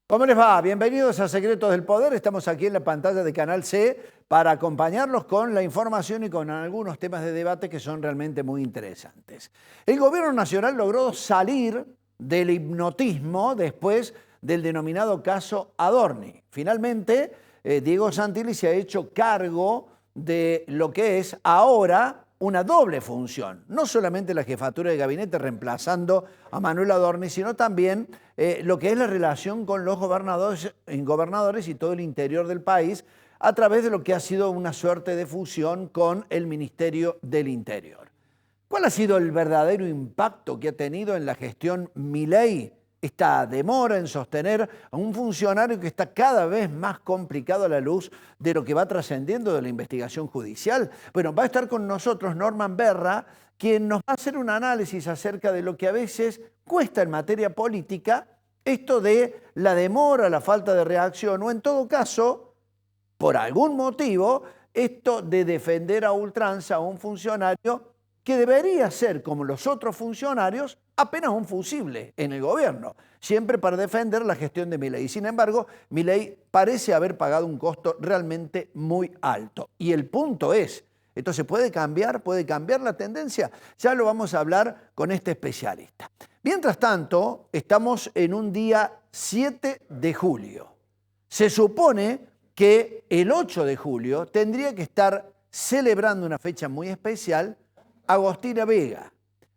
¿Cómo les va? Bienvenidos a Secretos del Poder. Estamos aquí en la pantalla de Canal C para acompañarlos con la información y con algunos temas de debate que son realmente muy interesantes. El gobierno nacional logró salir del hipnotismo después del denominado caso Adorni. Finalmente, Diego Santilli se ha hecho cargo de lo que es ahora una doble función, no solamente la jefatura de gabinete reemplazando a Manuel Adorni, sino también lo que es la relación con los gobernadores y todo el interior del país a través de lo que ha sido una suerte de fusión con el Ministerio del Interior. ¿Cuál ha sido el verdadero impacto que ha tenido en la gestión Milei esta demora en sostener a un funcionario que está cada vez más complicado a la luz de lo que va trascendiendo de la investigación judicial? Bueno, va a estar con nosotros Norman Berra, quien nos va a hacer un análisis acerca de lo que a veces cuesta en materia política, esto de la demora, la falta de reacción, o en todo caso, por algún motivo, esto de defender a ultranza a un funcionario que debería ser, como los otros funcionarios, apenas un fusible en el gobierno, siempre para defender la gestión de Milei. Sin embargo, Milei parece haber pagado un costo realmente muy alto. Y el punto es, ¿esto se puede cambiar? ¿Puede cambiar la tendencia? Ya lo vamos a hablar con este especialista. Mientras tanto, estamos en un día 7 de julio. Se supone que el 8 de julio tendría que estar celebrando una fecha muy especial Agostina Vega,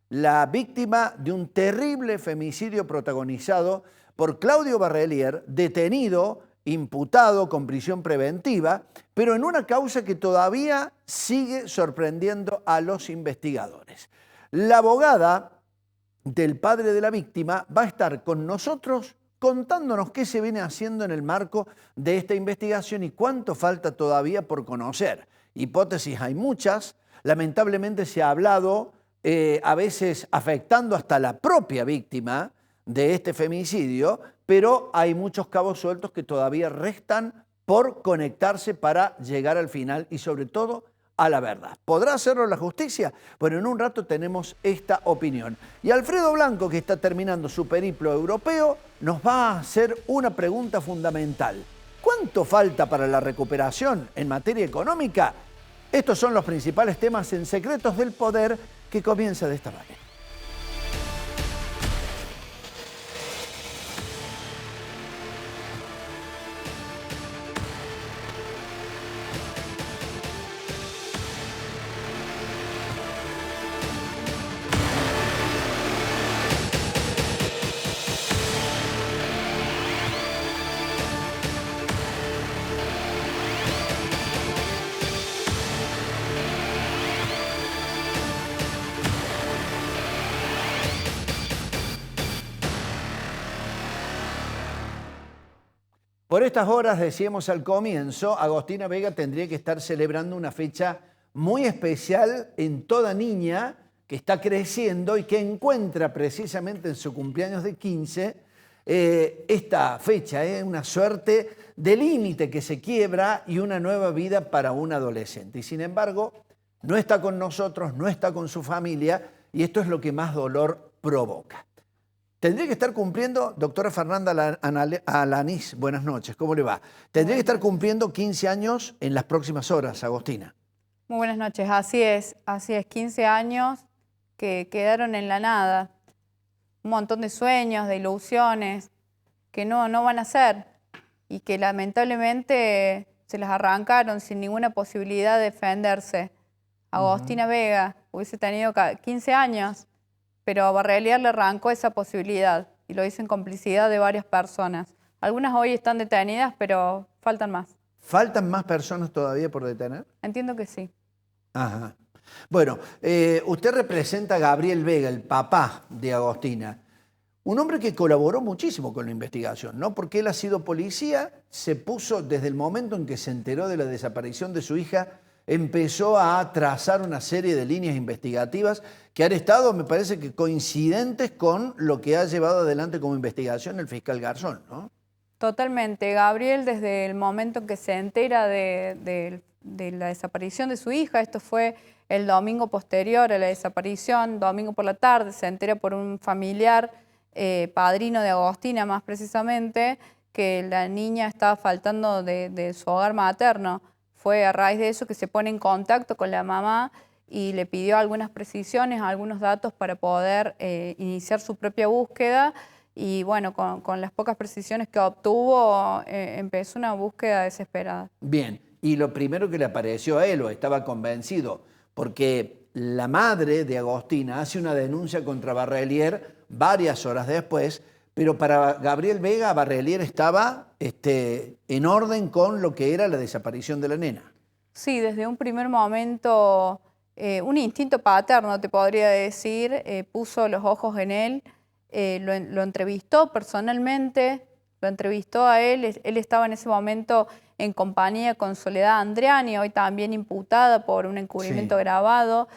la víctima de un terrible femicidio protagonizado por Claudio Barrelier, detenido, imputado con prisión preventiva, pero en una causa que todavía sigue sorprendiendo a los investigadores. La abogada del padre de la víctima va a estar con nosotros contándonos qué se viene haciendo en el marco de esta investigación y cuánto falta todavía por conocer. Hipótesis hay muchas, lamentablemente se ha hablado a veces afectando hasta la propia víctima de este femicidio, pero hay muchos cabos sueltos que todavía restan por conectarse para llegar al final y sobre todo a la verdad. ¿Podrá hacerlo la justicia? Bueno, en un rato tenemos esta opinión. Y Alfredo Blanco, que está terminando su periplo europeo, nos va a hacer una pregunta fundamental. ¿Cuánto falta para la recuperación en materia económica? Estos son los principales temas en Secretos del Poder, que comienza de esta manera. Por estas horas, decíamos al comienzo, Agostina Vega tendría que estar celebrando una fecha muy especial en toda niña que está creciendo y que encuentra precisamente en su cumpleaños de 15 esta fecha, una suerte de límite que se quiebra y una nueva vida para un adolescente. Y sin embargo, no está con nosotros, no está con su familia y esto es lo que más dolor provoca. Tendría que estar cumpliendo, doctora Fernanda Alanís, buenas noches, ¿cómo le va? Tendría que estar cumpliendo 15 años en las próximas horas, Agostina. Muy buenas noches, así es, 15 años que quedaron en la nada, un montón de sueños, de ilusiones que no van a ser y que lamentablemente se las arrancaron sin ninguna posibilidad de defenderse. Agostina Vega hubiese tenido 15 años, pero a Barrelier le arrancó esa posibilidad y lo hizo en complicidad de varias personas. Algunas hoy están detenidas, pero faltan más. ¿Faltan más personas todavía por detener? Entiendo que sí. Ajá. Bueno, usted representa a Gabriel Vega, el papá de Agostina. Un hombre que colaboró muchísimo con la investigación, ¿no? Porque él ha sido policía, se puso desde el momento en que se enteró de la desaparición de su hija, empezó a trazar una serie de líneas investigativas que han estado, me parece que coincidentes con lo que ha llevado adelante como investigación el fiscal Garzón, ¿no? Totalmente. Gabriel, desde el momento en que se entera del de la desaparición de su hija. Esto fue el domingo posterior a la desaparición, domingo por la tarde, se entera por un familiar, padrino de Agostina más precisamente, que la niña estaba faltando de su hogar materno. Fue a raíz de eso que se pone en contacto con la mamá y le pidió algunas precisiones, algunos datos para poder iniciar su propia búsqueda. Y bueno, con las pocas precisiones que obtuvo, empezó una búsqueda desesperada. Bien, y lo primero que le apareció a él, o estaba convencido, porque la madre de Agostina hace una denuncia contra Barrelier varias horas después, pero para Gabriel Vega, Barrelier estaba en orden con lo que era la desaparición de la nena. Sí, desde un primer momento, un instinto paterno, te podría decir, puso los ojos en él, lo entrevistó personalmente, lo entrevistó a él estaba en ese momento en compañía con Soledad Andriani, hoy también imputada por un encubrimiento grabado.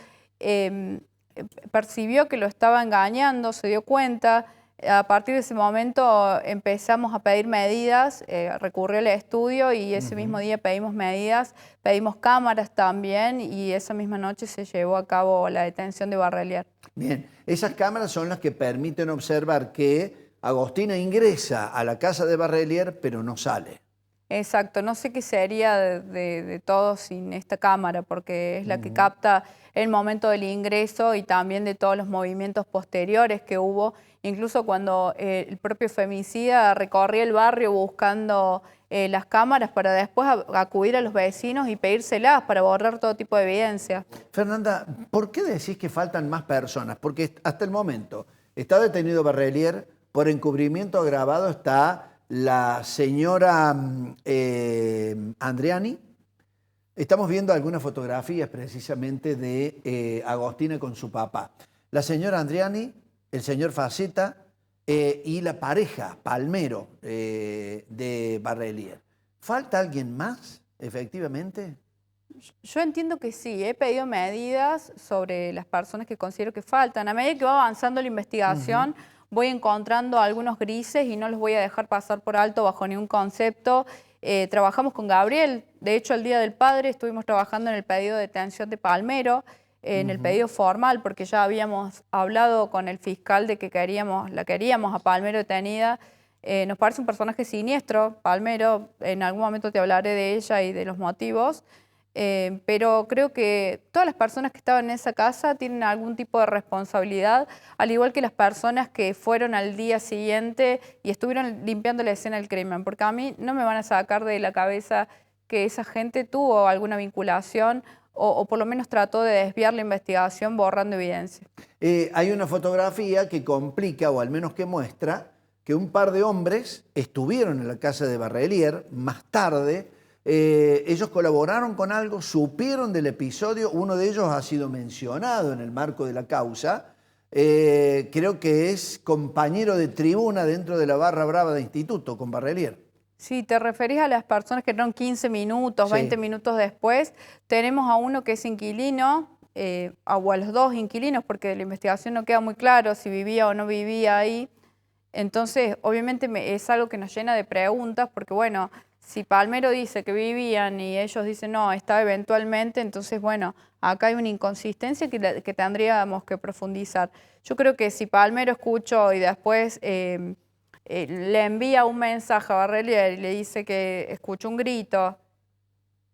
Percibió que lo estaba engañando, se dio cuenta. A partir de ese momento empezamos a pedir medidas, recurrió al estudio y ese mismo día pedimos medidas, pedimos cámaras también y esa misma noche se llevó a cabo la detención de Barrelier. Bien, esas cámaras son las que permiten observar que Agostina ingresa a la casa de Barrelier, pero no sale. Exacto, no sé qué sería de todo sin esta cámara, porque es la que capta el momento del ingreso y también de todos los movimientos posteriores que hubo, incluso cuando el propio femicida recorría el barrio buscando las cámaras para después acudir a los vecinos y pedírselas para borrar todo tipo de evidencia. Fernanda, ¿por qué decís que faltan más personas? Porque hasta el momento está detenido Barrelier, por encubrimiento agravado está la señora Andriani. Estamos viendo algunas fotografías precisamente de Agostina con su papá. La señora Andriani, el señor Faceta y la pareja Palmero de Barrelier. ¿Falta alguien más, efectivamente? Yo entiendo que sí, he pedido medidas sobre las personas que considero que faltan. A medida que va avanzando la investigación, voy encontrando algunos grises y no los voy a dejar pasar por alto bajo ningún concepto. Trabajamos con Gabriel, de hecho el Día del Padre estuvimos trabajando en el pedido de detención de Palmero, en el pedido formal, porque ya habíamos hablado con el fiscal de que la queríamos a Palmero detenida. Nos parece un personaje siniestro, Palmero, en algún momento te hablaré de ella y de los motivos. Pero creo que todas las personas que estaban en esa casa tienen algún tipo de responsabilidad, al igual que las personas que fueron al día siguiente y estuvieron limpiando la escena del crimen, porque a mí no me van a sacar de la cabeza que esa gente tuvo alguna vinculación o por lo menos trató de desviar la investigación borrando evidencia. Hay una fotografía que complica, o al menos que muestra, que un par de hombres estuvieron en la casa de Barrelier más tarde. Ellos colaboraron con algo, supieron del episodio, uno de ellos ha sido mencionado en el marco de la causa, creo que es compañero de tribuna dentro de la barra brava de instituto con Barrelier. Sí, te referís a las personas que entraron 15 minutos, 20 minutos después. Tenemos a uno que es inquilino, o a los dos inquilinos, porque de la investigación no queda muy claro si vivía o no vivía ahí. Entonces, obviamente es algo que nos llena de preguntas, porque bueno, si Palmero dice que vivían y ellos dicen no, estaba eventualmente, entonces bueno, acá hay una inconsistencia que tendríamos que profundizar. Yo creo que si Palmero escuchó y después le envía un mensaje a Barrelier y le dice que escuchó un grito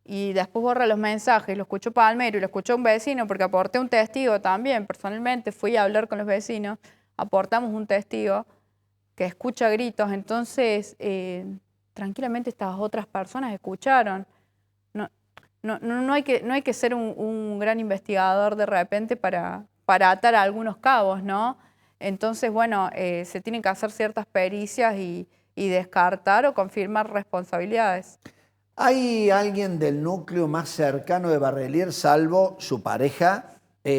y después borra los mensajes, lo escuchó Palmero y lo escuchó un vecino, porque aporté un testigo también, personalmente fui a hablar con los vecinos, aportamos un testigo que escucha gritos, entonces tranquilamente estas otras personas escucharon. No hay que ser un gran investigador de repente para atar a algunos cabos, ¿no? Entonces, bueno, se tienen que hacer ciertas pericias y descartar o confirmar responsabilidades. ¿Hay alguien del núcleo más cercano de Barrelier, salvo su pareja,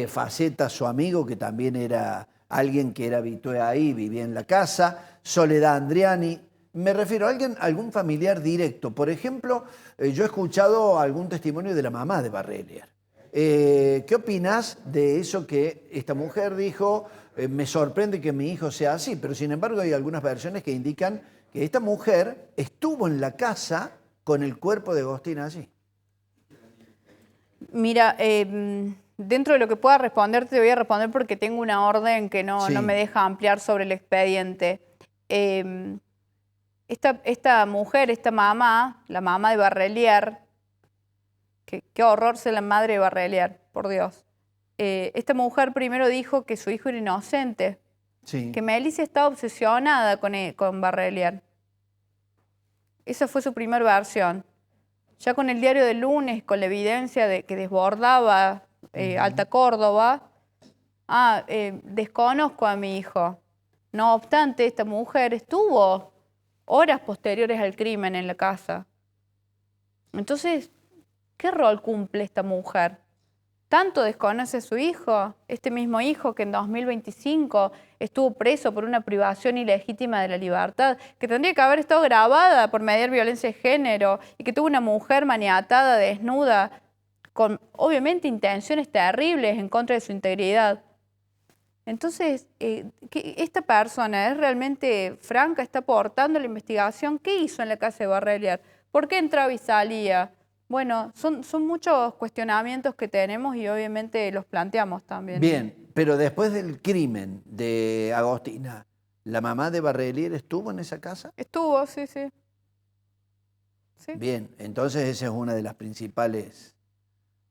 Faceta, su amigo, que también era alguien que era habitué ahí, vivía en la casa, Soledad Andriani? Me refiero a algún familiar directo. Por ejemplo, yo he escuchado algún testimonio de la mamá de Barrelier. ¿Qué opinás de eso que esta mujer dijo? Me sorprende que mi hijo sea así, pero sin embargo hay algunas versiones que indican que esta mujer estuvo en la casa con el cuerpo de Agostina allí. Mira, dentro de lo que pueda responder, te voy a responder porque tengo una orden que no me deja ampliar sobre el expediente. Esta mujer, esta mamá, la mamá de Barrelier, qué horror ser la madre de Barrelier, por Dios. Esta mujer primero dijo que su hijo era inocente, que Melissa estaba obsesionada con Barrelier. Esa fue su primera versión. Ya con el diario del lunes, con la evidencia de que desbordaba Alta Córdoba, desconozco a mi hijo. No obstante, esta mujer estuvo horas posteriores al crimen en la casa. Entonces, ¿qué rol cumple esta mujer? ¿Tanto desconoce a su hijo? Este mismo hijo que en 2025 estuvo preso por una privación ilegítima de la libertad, que tendría que haber estado grabada por mediar violencia de género y que tuvo una mujer maniatada, desnuda, con obviamente intenciones terribles en contra de su integridad. Entonces, esta persona es realmente franca, está aportando la investigación. ¿Qué hizo en la casa de Barrelier? ¿Por qué entraba y salía? Bueno, son muchos cuestionamientos que tenemos y obviamente los planteamos también. Bien, pero después del crimen de Agostina, ¿la mamá de Barrelier estuvo en esa casa? Estuvo, sí. Bien, entonces esa es una de las principales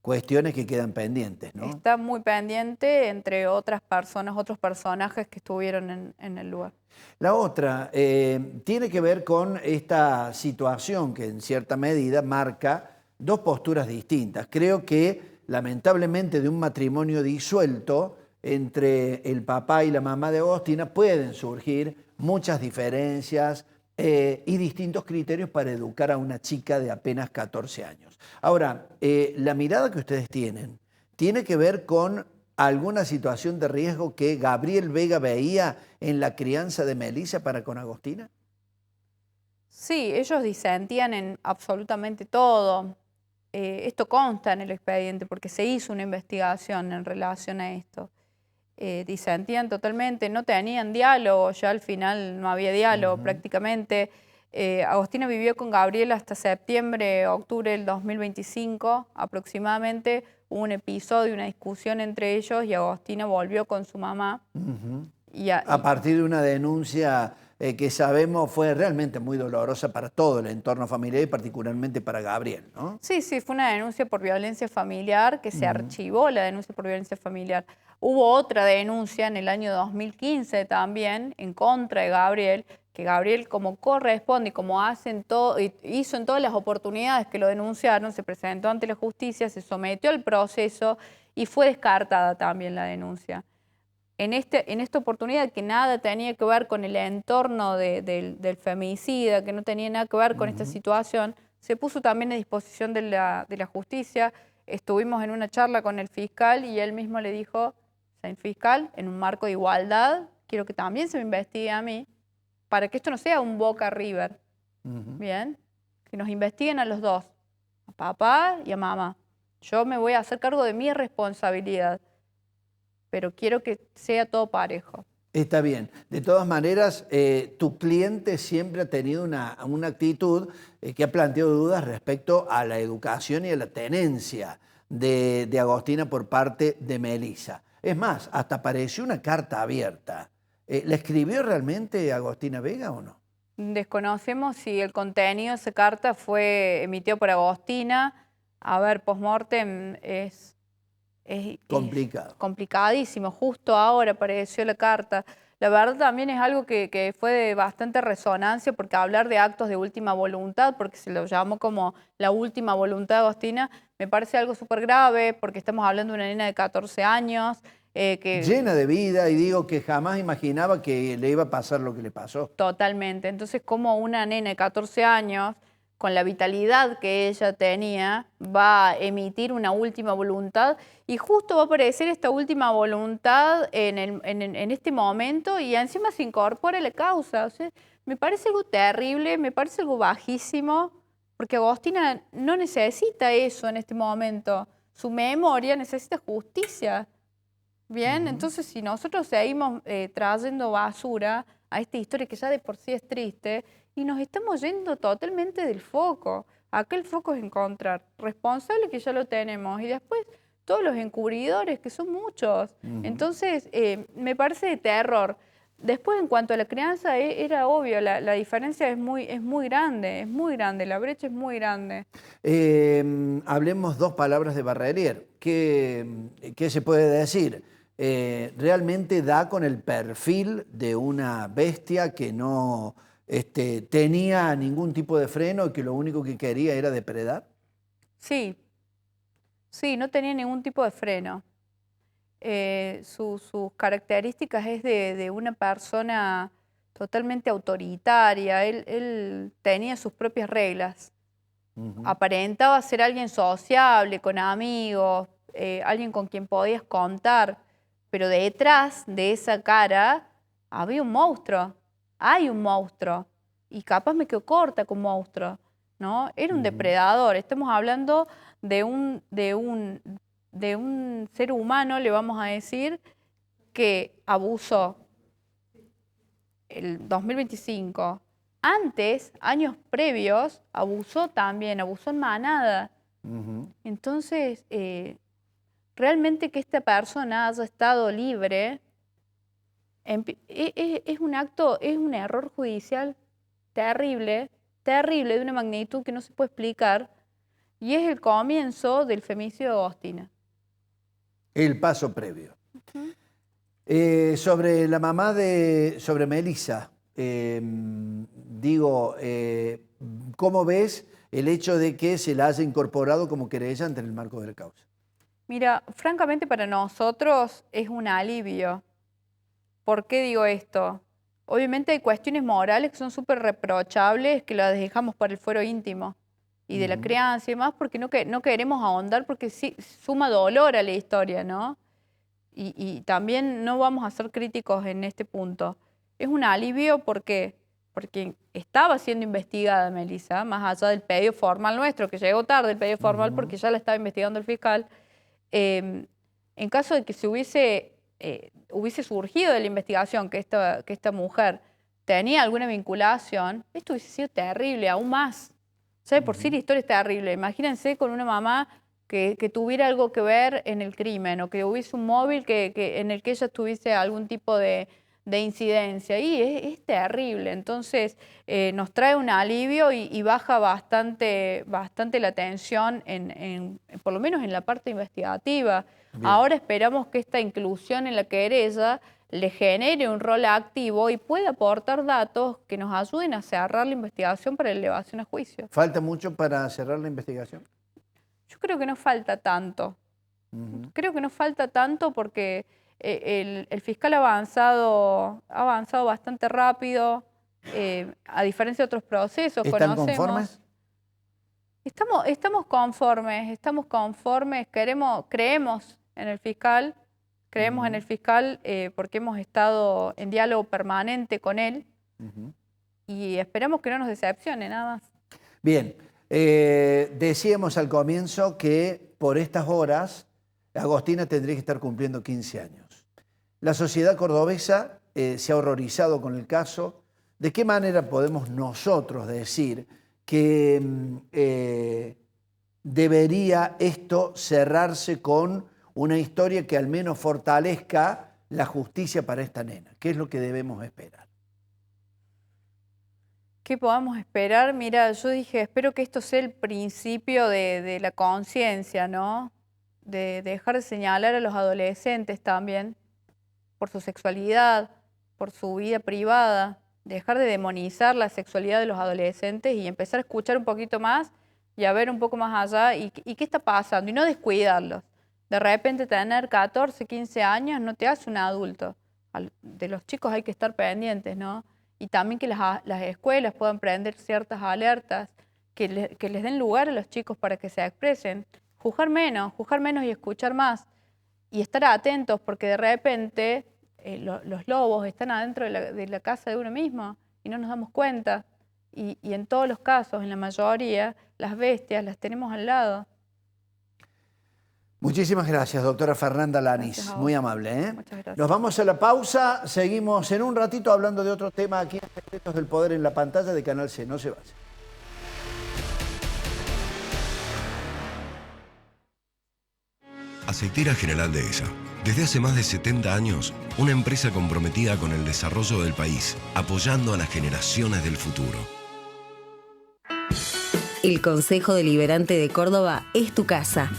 cuestiones que quedan pendientes, ¿no? Está muy pendiente, entre otras personas, otros personajes que estuvieron en el lugar. La otra tiene que ver con esta situación que en cierta medida marca dos posturas distintas. Creo que lamentablemente de un matrimonio disuelto entre el papá y la mamá de Agostina pueden surgir muchas diferencias y distintos criterios para educar a una chica de apenas 14 años. Ahora, la mirada que ustedes tiene que ver con alguna situación de riesgo que Gabriel Vega veía en la crianza de Melissa para con Agostina. Sí, ellos disentían en absolutamente todo. Esto consta en el expediente porque se hizo una investigación en relación a esto. Disentían totalmente, no tenían diálogo, ya al final no había diálogo prácticamente. Agostina vivió con Gabriel hasta septiembre, octubre del 2025 aproximadamente. Hubo un episodio, una discusión entre ellos y Agostina volvió con su mamá. A partir de una denuncia que sabemos fue realmente muy dolorosa para todo el entorno familiar y particularmente para Gabriel, ¿no? Sí, fue una denuncia por violencia familiar que se archivó la denuncia por violencia familiar. Hubo otra denuncia en el año 2015 también en contra de Gabriel, que Gabriel como corresponde y como hizo en todas las oportunidades que lo denunciaron, se presentó ante la justicia, se sometió al proceso y fue descartada también la denuncia. En esta oportunidad que nada tenía que ver con el entorno del femicida, que no tenía nada que ver con esta situación, se puso también a disposición de la justicia. Estuvimos en una charla con el fiscal y él mismo le dijo, señor fiscal, en un marco de igualdad, quiero que también se me investigue a mí, para que esto no sea un Boca River. Bien, que nos investiguen a los dos, a papá y a mamá. Yo me voy a hacer cargo de mi responsabilidad, pero quiero que sea todo parejo. Está bien. De todas maneras, tu cliente siempre ha tenido una actitud que ha planteado dudas respecto a la educación y a la tenencia de Agostina por parte de Melissa. Es más, hasta apareció una carta abierta. ¿La escribió realmente Agostina Vega o no? Desconocemos si el contenido de esa carta fue emitido por Agostina. A ver, post-mortem es complicado. Complicadísimo. Justo ahora apareció la carta. La verdad también es algo que fue de bastante resonancia, porque hablar de actos de última voluntad, porque se lo llamó como la última voluntad de Agostina, me parece algo súper grave, porque estamos hablando de una nena de 14 años. Llena de vida, y digo que jamás imaginaba que le iba a pasar lo que le pasó. Totalmente. Entonces, como una nena de 14 años, con la vitalidad que ella tenía, va a emitir una última voluntad y justo va a aparecer esta última voluntad en este momento y encima se incorpora la causa. O sea, me parece algo terrible, me parece algo bajísimo, porque Agostina no necesita eso en este momento. Su memoria necesita justicia. Bien, entonces si nosotros seguimos trayendo basura a esta historia que ya de por sí es triste, y nos estamos yendo totalmente del foco. Acá el foco es encontrar responsables, que ya lo tenemos, y después todos los encubridores, que son muchos. Entonces, me parece de terror. Después, en cuanto a la crianza, era obvio, la diferencia es muy grande, la brecha es muy grande. Hablemos dos palabras de Barrelier. ¿Qué se puede decir? Realmente da con el perfil de una bestia que no tenía ningún tipo de freno y que lo único que quería era depredar. Sí, no tenía ningún tipo de freno. Sus características es de una persona totalmente autoritaria. Él tenía sus propias reglas. Aparentaba ser alguien sociable, con amigos, alguien con quien podías contar, pero detrás de esa cara había un monstruo. Hay un monstruo. Y capaz me quedo corta con monstruo, ¿no? Era un depredador. Estamos hablando de un ser humano, le vamos a decir, que abusó el 2025. Antes, años previos, abusó también, abusó en manada. Entonces, realmente que esta persona haya estado libre es un acto, es un error judicial terrible, terrible, de una magnitud que no se puede explicar, y es el comienzo del femicidio de Agostina. El paso previo. Sobre la mamá sobre Melissa, ¿cómo ves el hecho de que se la haya incorporado como querellante en el marco de la causa? Mira, francamente para nosotros es un alivio. ¿Por qué digo esto? Obviamente hay cuestiones morales que son súper reprochables, que las dejamos para el fuero íntimo y de la crianza y demás, porque no queremos ahondar, porque sí, suma dolor a la historia, ¿no? Y también no vamos a ser críticos en este punto. Es un alivio porque estaba siendo investigada Melissa, más allá del pedido formal nuestro, que llegó tarde el pedido formal porque ya la estaba investigando el fiscal. En caso de que se hubiese surgido de la investigación que esta mujer tenía alguna vinculación, esto hubiese sido terrible, aún más. Ya de por sí la historia es terrible. Imagínense con una mamá que tuviera algo que ver en el crimen, o que hubiese un móvil en el que ella tuviese algún tipo de incidencia. Y es terrible. Entonces nos trae un alivio y baja bastante la tensión, por lo menos en la parte investigativa. Bien. Ahora esperamos que esta inclusión en la querella le genere un rol activo y pueda aportar datos que nos ayuden a cerrar la investigación para la elevación a juicio. ¿Falta mucho para cerrar la investigación? Yo creo que no falta tanto. Creo que no falta tanto porque el fiscal ha avanzado bastante rápido, a diferencia de otros procesos. ¿Están conformes? Estamos conformes, creemos en el fiscal, porque hemos estado en diálogo permanente con él y esperamos que no nos decepcione, nada más. Bien. Decíamos al comienzo que por estas horas Agostina tendría que estar cumpliendo 15 años. La sociedad cordobesa se ha horrorizado con el caso. ¿De qué manera podemos nosotros decir que debería esto cerrarse con una historia que al menos fortalezca la justicia para esta nena? ¿Qué es lo que debemos esperar? ¿Qué podamos esperar? Mira, yo dije, espero que esto sea el principio de la conciencia, ¿no? De dejar de señalar a los adolescentes también por su sexualidad, por su vida privada, dejar de demonizar la sexualidad de los adolescentes y empezar a escuchar un poquito más y a ver un poco más allá y qué está pasando y no descuidarlos. De repente tener 14, 15 años no te hace un adulto. De los chicos hay que estar pendientes, ¿no? Y también que las escuelas puedan prender ciertas alertas, que les den lugar a los chicos para que se expresen. Juzgar menos y escuchar más. Y estar atentos porque de repente los lobos están adentro de la casa de uno mismo y no nos damos cuenta. Y en todos los casos, en la mayoría, las bestias las tenemos al lado. Muchísimas gracias, doctora Fernanda Lanis. Muy amable, ¿eh? Muchas gracias. Nos vamos a la pausa. Seguimos en un ratito hablando de otro tema aquí en Secretos del Poder en la pantalla de Canal C. No se vayan. Aceitera General Dehesa. Desde hace más de 70 años, una empresa comprometida con el desarrollo del país, apoyando a las generaciones del futuro. El Consejo Deliberante de Córdoba es tu casa.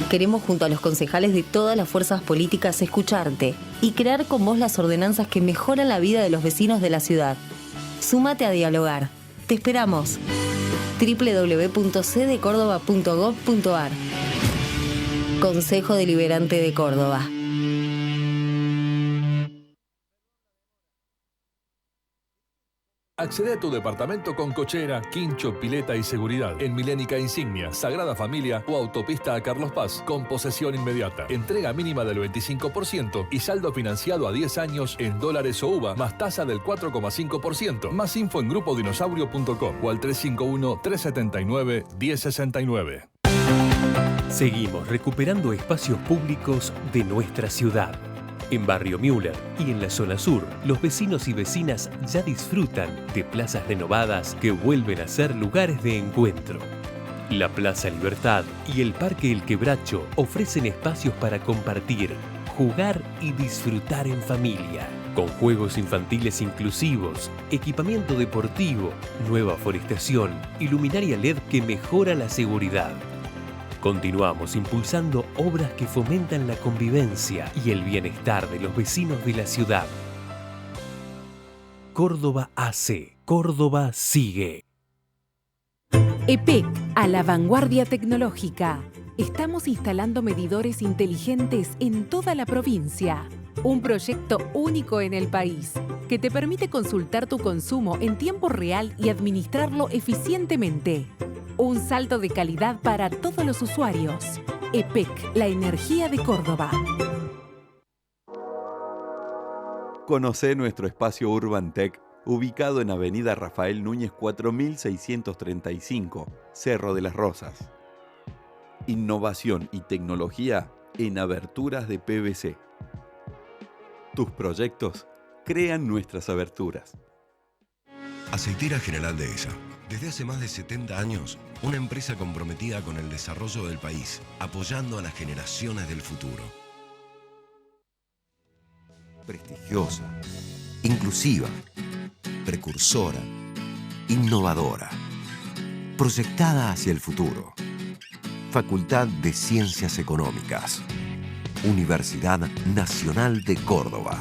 Queremos, junto a los concejales de todas las fuerzas políticas, escucharte y crear con vos las ordenanzas que mejoran la vida de los vecinos de la ciudad. Súmate a dialogar. Te esperamos. www.cdecórdoba.gov.ar. Consejo Deliberante de Córdoba. Accede a tu departamento con cochera, quincho, pileta y seguridad. En Milénica Insignia, Sagrada Familia o Autopista a Carlos Paz, con posesión inmediata. Entrega mínima del 25% y saldo financiado a 10 años en dólares o UVA, más tasa del 4,5%. Más info en grupodinosaurio.com o al 351-379-1069. Seguimos recuperando espacios públicos de nuestra ciudad. En Barrio Müller y en la zona sur, los vecinos y vecinas ya disfrutan de plazas renovadas que vuelven a ser lugares de encuentro. La Plaza Libertad y el Parque El Quebracho ofrecen espacios para compartir, jugar y disfrutar en familia, con juegos infantiles inclusivos, equipamiento deportivo, nueva forestación y luminaria LED que mejora la seguridad. Continuamos impulsando obras que fomentan la convivencia y el bienestar de los vecinos de la ciudad. Córdoba hace, Córdoba sigue. EPEC, a la vanguardia tecnológica. Estamos instalando medidores inteligentes en toda la provincia. Un proyecto único en el país que te permite consultar tu consumo en tiempo real y administrarlo eficientemente. Un salto de calidad para todos los usuarios. EPEC, la energía de Córdoba. Conocé nuestro espacio Urban Tech, ubicado en Avenida Rafael Núñez 4635, Cerro de las Rosas. Innovación y tecnología en aberturas de PVC. Tus proyectos crean nuestras aberturas. Aceitera General Dehesa. Desde hace más de 70 años, una empresa comprometida con el desarrollo del país, apoyando a las generaciones del futuro. Prestigiosa, inclusiva, precursora, innovadora, proyectada hacia el futuro. Facultad de Ciencias Económicas. Universidad Nacional de Córdoba.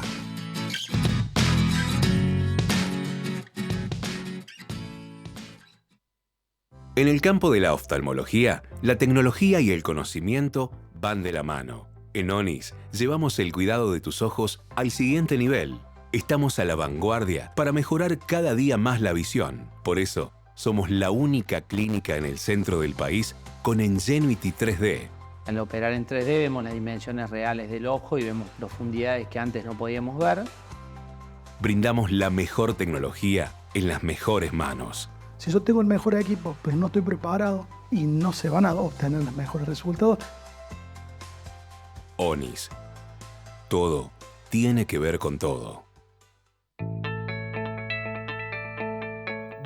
En el campo de la oftalmología, la tecnología y el conocimiento van de la mano. En ONIS llevamos el cuidado de tus ojos al siguiente nivel. Estamos a la vanguardia para mejorar cada día más la visión. Por eso, somos la única clínica en el centro del país con Ingenuity 3D. Al operar en 3D vemos las dimensiones reales del ojo y vemos profundidades que antes no podíamos ver. Brindamos la mejor tecnología en las mejores manos. Si yo tengo el mejor equipo, pero no estoy preparado y no se van a obtener los mejores resultados. ONIS. Todo tiene que ver con todo.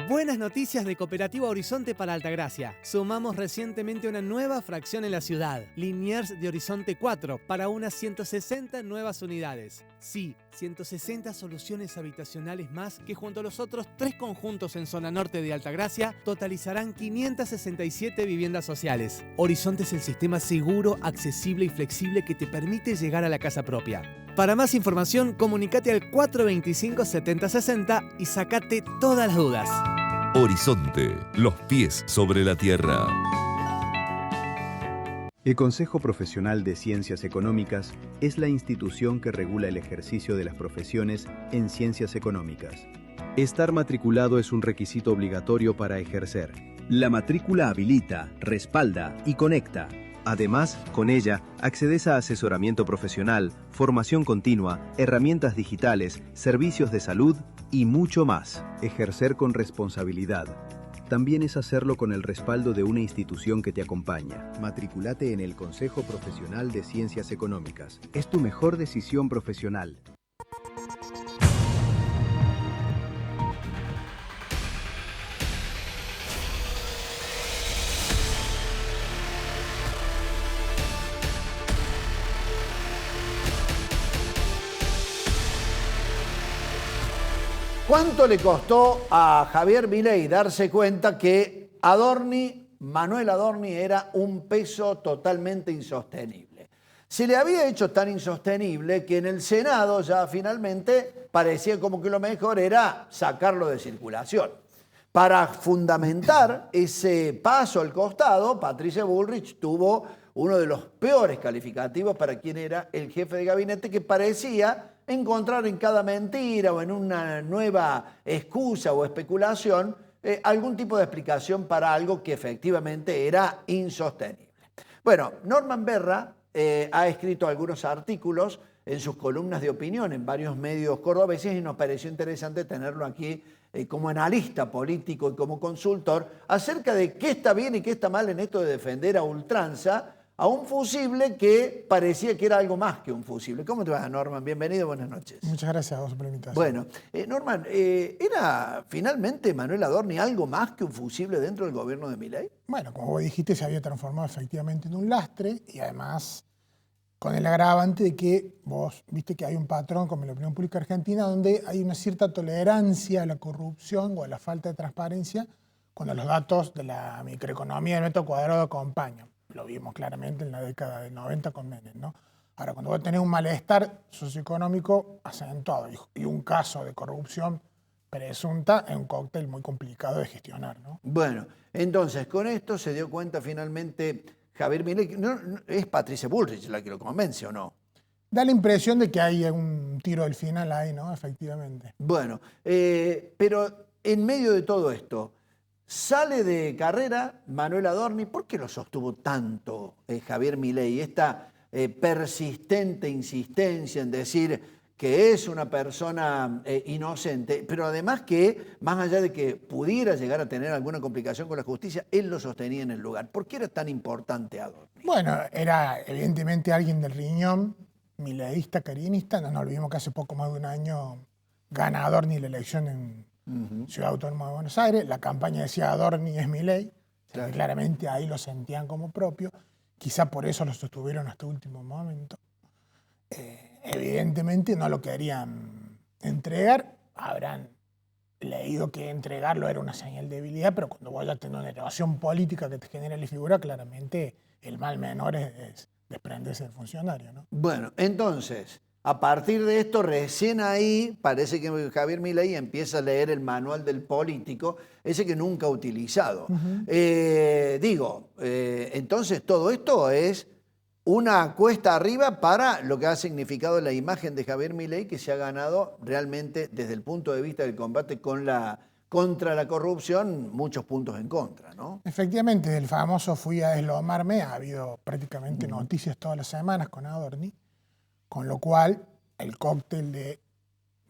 Buenas noticias de Cooperativa Horizonte para Altagracia. Sumamos recientemente una nueva fracción en la ciudad, Liniers de Horizonte 4, para unas 160 nuevas unidades. Sí, 160 soluciones habitacionales más que junto a los otros 3 conjuntos en zona norte de Altagracia totalizarán 567 viviendas sociales. Horizonte es el sistema seguro, accesible y flexible que te permite llegar a la casa propia. Para más información, comunícate al 425-7060 y sacate todas las dudas. Horizonte, los pies sobre la tierra. El Consejo Profesional de Ciencias Económicas es la institución que regula el ejercicio de las profesiones en ciencias económicas. Estar matriculado es un requisito obligatorio para ejercer. La matrícula habilita, respalda y conecta. Además, con ella, accedes a asesoramiento profesional, formación continua, herramientas digitales, servicios de salud y mucho más. Ejercer con responsabilidad. También es hacerlo con el respaldo de una institución que te acompaña. Matriculate en el Consejo Profesional de Ciencias Económicas. Es tu mejor decisión profesional. ¿Cuánto le costó a Javier Milei darse cuenta que Manuel Adorni era un peso totalmente insostenible? Se le había hecho tan insostenible que en el Senado ya finalmente parecía como que lo mejor era sacarlo de circulación. Para fundamentar ese paso al costado, Patricia Bullrich tuvo uno de los peores calificativos para quien era el jefe de gabinete, que parecía encontrar en cada mentira o en una nueva excusa o especulación algún tipo de explicación para algo que efectivamente era insostenible. Bueno, Norman Berra ha escrito algunos artículos en sus columnas de opinión en varios medios cordobeses y nos pareció interesante tenerlo aquí como analista político y como consultor acerca de qué está bien y qué está mal en esto de defender a ultranza a un fusible que parecía que era algo más que un fusible. ¿Cómo te va, Norman? Bienvenido, buenas noches. Muchas gracias a vos por la invitación. Bueno, Norman, ¿era finalmente Manuel Adorni algo más que un fusible dentro del gobierno de Milei? Bueno, como vos dijiste, se había transformado efectivamente en un lastre y además con el agravante de que vos viste que hay un patrón como en la opinión pública argentina donde hay una cierta tolerancia a la corrupción o a la falta de transparencia cuando los datos de la microeconomía del metro cuadrado acompañan. Lo vimos claramente en la década del 90 con Menem, ¿no? Ahora, cuando vos tenés un malestar socioeconómico acentuado y un caso de corrupción presunta, es un cóctel muy complicado de gestionar, ¿no? Bueno, entonces, con esto se dio cuenta finalmente Javier Milei. ¿No es Patricia Bullrich la que lo convence o no? Da la impresión de que hay un tiro del final ahí, ¿no? Efectivamente. Bueno, pero en medio de todo esto, sale de carrera Manuel Adorni. ¿Por qué lo sostuvo tanto Javier Milei? Esta persistente insistencia en decir que es una persona inocente, pero además que, más allá de que pudiera llegar a tener alguna complicación con la justicia, él lo sostenía en el lugar. ¿Por qué era tan importante Adorni? Bueno, era evidentemente alguien del riñón, mileísta, carinista. No nos olvidemos que hace poco más de un año gana Adorni la elección en Ciudad Autónoma de Buenos Aires. La campaña decía Adorni es Milei. Claro. Claramente ahí lo sentían como propio. Quizá por eso lo sostuvieron hasta último momento. Evidentemente no lo querían entregar. Habrán leído que entregarlo era una señal de debilidad, pero cuando vos ya tenés una elevación política que te genera la figura, claramente el mal menor es desprenderse del funcionario, ¿no? Bueno, entonces, a partir de esto, recién ahí parece que Javier Milei empieza a leer el manual del político, ese que nunca ha utilizado. Entonces todo esto es una cuesta arriba para lo que ha significado la imagen de Javier Milei, que se ha ganado realmente desde el punto de vista del combate contra la corrupción, muchos puntos en contra, ¿no? Efectivamente, del famoso fui a deslomarme ha habido prácticamente noticias todas las semanas con Adorni, con lo cual el cóctel de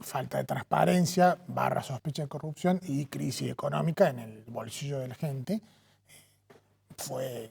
falta de transparencia, sospecha de corrupción y crisis económica en el bolsillo de la gente fue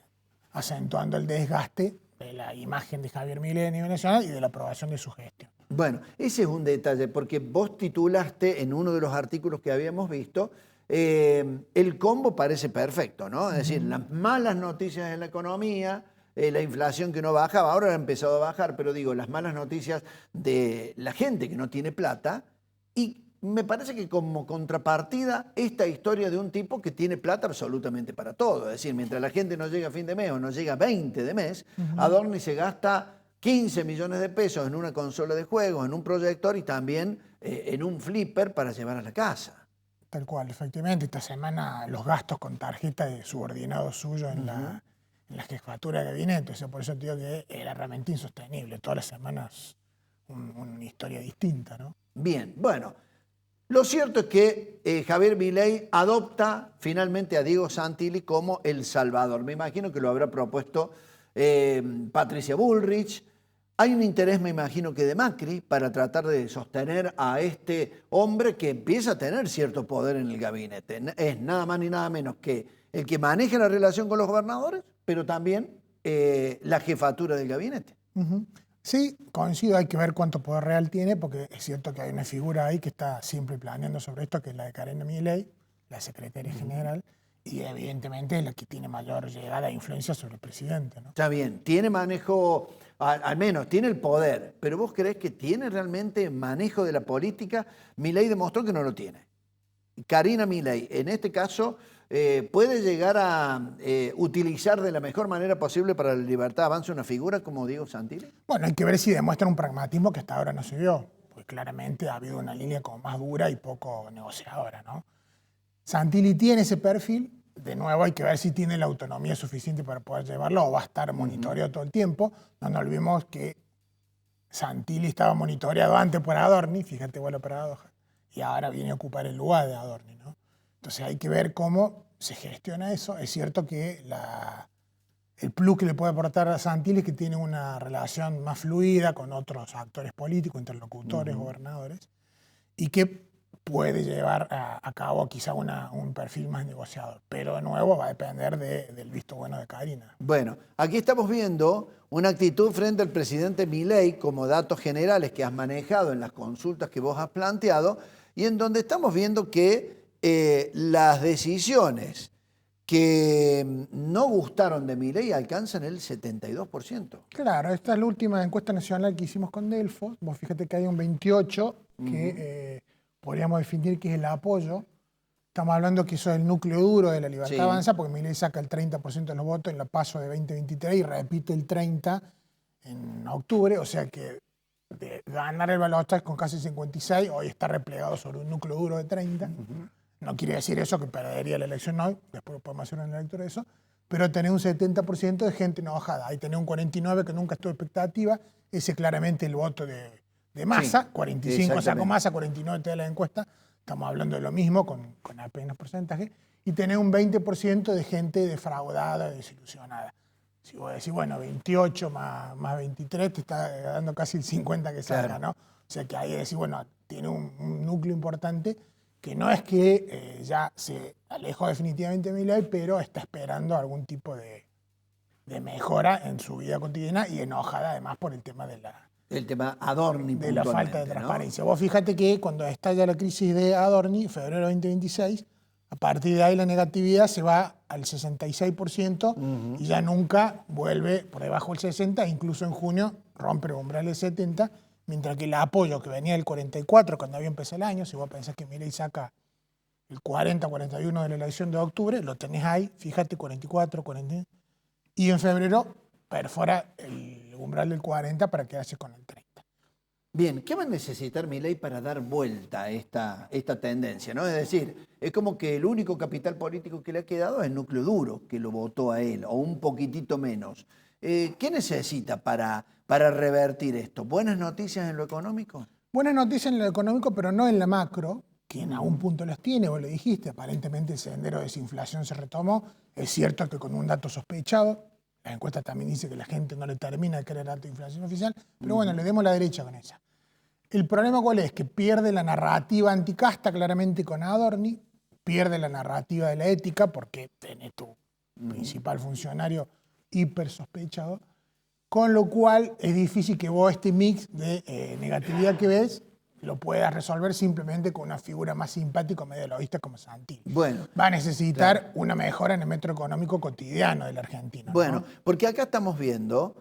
acentuando el desgaste de la imagen de Javier Milei a nivel nacional y de la aprobación de su gestión. Bueno, ese es un detalle, porque vos titulaste en uno de los artículos que habíamos visto, el combo parece perfecto, ¿no? Es decir, las malas noticias en la economía, la inflación que no bajaba, ahora ha empezado a bajar, pero digo, las malas noticias de la gente que no tiene plata, y me parece que como contrapartida esta historia de un tipo que tiene plata absolutamente para todo. Es decir, mientras la gente no llega a fin de mes o no llega a 20 de mes, Adorni se gasta 15 millones de pesos en una consola de juegos, en un proyector y también en un flipper para llevar a la casa. Tal cual, efectivamente. Esta semana los gastos con tarjeta de subordinado suyo en la jefatura de gabinete. O sea, por eso te digo que era realmente insostenible. Todas las semanas una historia distinta, ¿no? Bien, bueno. Lo cierto es que Javier Milei adopta finalmente a Diego Santilli como el salvador. Me imagino que lo habrá propuesto Patricia Bullrich. Hay un interés, me imagino, que de Macri para tratar de sostener a este hombre que empieza a tener cierto poder en el gabinete. Es nada más ni nada menos que el que maneja la relación con los gobernadores, pero también la jefatura del gabinete. Sí, coincido, hay que ver cuánto poder real tiene, porque es cierto que hay una figura ahí que está siempre planeando sobre esto, que es la de Karina Milei, la secretaria general, y evidentemente es la que tiene mayor llegada e influencia sobre el presidente, ¿no? Está bien, tiene manejo, al menos tiene el poder, pero ¿vos creés que tiene realmente manejo de la política? Milei demostró que no lo tiene. Karina Milei, en este caso, puede llegar a utilizar de la mejor manera posible para la libertad avanza una figura como Diego Santilli? Bueno, hay que ver si demuestra un pragmatismo que hasta ahora no se vio, porque claramente ha habido una línea como más dura y poco negociadora, ¿no? Santilli tiene ese perfil, de nuevo hay que ver si tiene la autonomía suficiente para poder llevarlo o va a estar monitoreado todo el tiempo. No nos olvidemos que Santilli estaba monitoreado antes por Adorni, fíjate vos la paradoja, y ahora viene a ocupar el lugar de Adorni, ¿no? Entonces hay que ver cómo se gestiona eso. Es cierto que el plus que le puede aportar a Santilli es que tiene una relación más fluida con otros actores políticos, interlocutores, gobernadores, y que puede llevar a cabo quizá un perfil más negociador. Pero de nuevo va a depender del visto bueno de Karina. Bueno, aquí estamos viendo una actitud frente al presidente Milei como datos generales que has manejado en las consultas que vos has planteado y en donde estamos viendo que las decisiones que no gustaron de Milei alcanzan el 72%. Claro, esta es la última encuesta nacional que hicimos con Delfos. Vos fíjate que hay un 28% que podríamos definir que es el apoyo. Estamos hablando que eso es el núcleo duro de la Libertad Avanza, porque Milei saca el 30% de los votos en la PASO de 2023 y repite el 30% en octubre, o sea que de ganar el balotaje con casi 56, hoy está replegado sobre un núcleo duro de 30. No quiere decir eso que perdería la elección hoy, después podemos hacer una lectura de eso, pero tener un 70% de gente enojada. Ahí tener un 49% que nunca estuvo expectativa, ese claramente el voto de Massa, sí, 45 sacó Massa, 49 te da la encuesta, estamos hablando de lo mismo con apenas porcentaje, y tener un 20% de gente defraudada, desilusionada. Si vos decís, bueno, 28 más 23 te está dando casi el 50 que saca, ¿no? O sea que ahí decís, bueno, tiene un núcleo importante que no es que ya se alejó definitivamente de Milei, pero está esperando algún tipo de mejora en su vida cotidiana y enojada además por el tema el tema Adorni, de la falta de transparencia. ¿No? Vos fíjate que cuando estalla la crisis de Adorni, febrero de 2026, a partir de ahí la negatividad se va al 66% y ya nunca vuelve por debajo del 60%, incluso en junio rompe el umbral del 70%, mientras que el apoyo que venía del 44% cuando había empezado el año, si vos pensás que Milei saca el 40-41% de la elección de octubre, lo tenés ahí, fíjate, 44, 40, y en febrero perfora el umbral del 40 para quedarse con el 30. Bien, ¿qué va a necesitar Milei para dar vuelta a esta tendencia, ¿no? Es decir, es como que el único capital político que le ha quedado es el núcleo duro, que lo votó a él, o un poquitito menos. ¿Qué necesita para revertir esto? ¿Buenas noticias en lo económico? Buenas noticias en lo económico, pero no en la macro, que en algún punto las tiene, vos lo dijiste, aparentemente el sendero de desinflación se retomó. Es cierto que con un dato sospechado, la encuesta también dice que la gente no le termina de creer dato de inflación oficial, pero bueno, le demos la derecha con esa. El problema ¿cuál es? Que pierde la narrativa anticasta claramente con Adorni, pierde la narrativa de la ética porque tenés tu principal funcionario hiper sospechado, con lo cual es difícil que vos este mix de negatividad que ves lo puedas resolver simplemente con una figura más simpática, medio lobista como Santilli. Bueno, va a necesitar una mejora en el metro económico cotidiano de la Argentina. Bueno, ¿no? Porque acá estamos viendo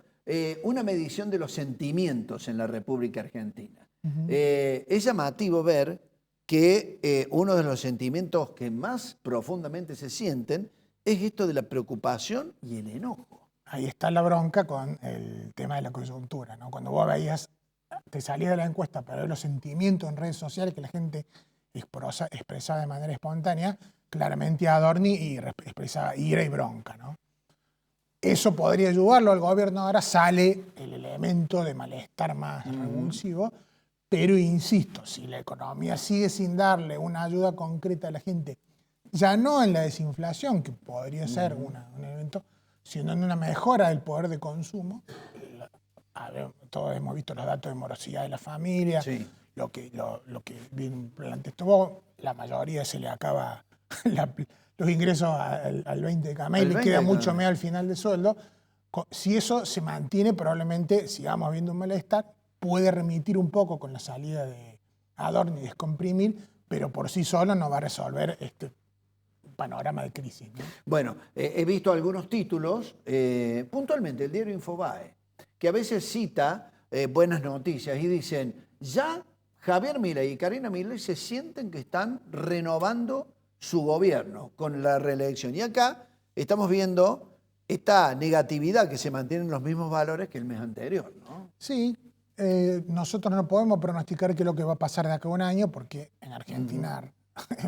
una medición de los sentimientos en la República Argentina. Es llamativo ver que uno de los sentimientos que más profundamente se sienten es esto de la preocupación y el enojo. Ahí está la bronca con el tema de la coyuntura, ¿no? Cuando vos veías, te salías de la encuesta para ver los sentimientos en redes sociales que la gente expresaba de manera espontánea, claramente Adorni expresaba ira y bronca, ¿no? Eso podría ayudarlo al gobierno. Ahora sale el elemento de malestar más revulsivo, pero insisto, si la economía sigue sin darle una ayuda concreta a la gente, ya no en la desinflación, que podría ser un evento, sino en una mejora del poder de consumo. Todos hemos visto los datos de morosidad de la familia, sí. lo que bien planteaste vos, la mayoría se le acaba los ingresos al 20 de cada mes, le queda mucho más al final del sueldo. Si eso se mantiene, probablemente sigamos viendo un malestar, puede remitir un poco con la salida de Adorni y descomprimir, pero por sí solo no va a resolver este panorama de crisis, ¿no? Bueno, he visto algunos títulos, puntualmente el diario Infobae, que a veces cita buenas noticias y dicen, ya Javier Milei y Karina Milei se sienten que están renovando su gobierno con la reelección. Y acá estamos viendo esta negatividad que se mantienen los mismos valores que el mes anterior, ¿no? Sí, nosotros no podemos pronosticar qué es lo que va a pasar de acá a un año, porque en Argentina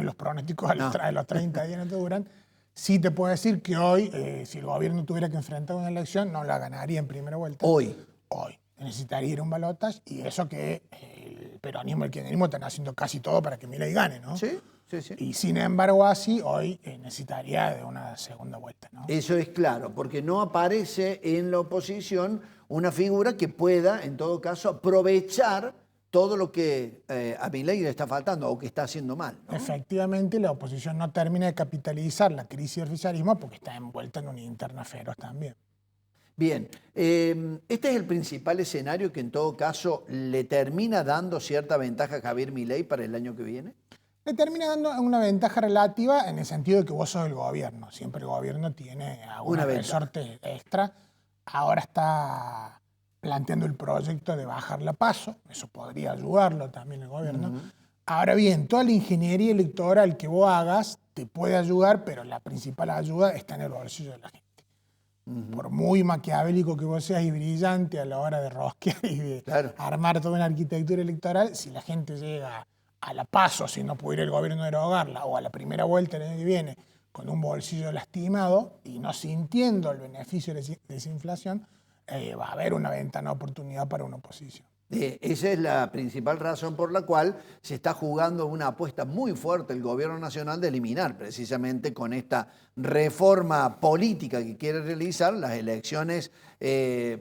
los pronósticos a los 30 días no te duran. Sí te puedo decir que hoy, si el gobierno tuviera que enfrentar una elección, no la ganaría en primera vuelta. Hoy. Necesitaría ir a un balotaje, y eso que el peronismo y el kirchnerismo están haciendo casi todo para que Milei gane, ¿no? Sí. Y sin embargo, así hoy necesitaría de una segunda vuelta, ¿no? Eso es claro, porque no aparece en la oposición una figura que pueda, en todo caso, aprovechar todo lo que a Milei le está faltando o que está haciendo mal, ¿no? Efectivamente, la oposición no termina de capitalizar la crisis del oficialismo porque está envuelta en una interna feroz también. Bien, este es el principal escenario que en todo caso le termina dando cierta ventaja a Javier Milei para el año que viene. Le termina dando una ventaja relativa en el sentido de que vos sos el gobierno. Siempre el gobierno tiene alguna resorte extra. Ahora está planteando el proyecto de bajar la PASO. Eso podría ayudarlo también el gobierno. Ahora bien, toda la ingeniería electoral que vos hagas te puede ayudar, pero la principal ayuda está en el bolsillo de la gente. Por muy maquiavélico que vos seas y brillante a la hora de rosquear y de armar toda una arquitectura electoral, si la gente llega a la PASO, si no pudiera el gobierno derogarla, o a la primera vuelta el año que viene, con un bolsillo lastimado y no sintiendo el beneficio de esa inflación, va a haber una ventana de oportunidad para una oposición. Esa es la principal razón por la cual se está jugando una apuesta muy fuerte el gobierno nacional de eliminar precisamente con esta reforma política que quiere realizar las elecciones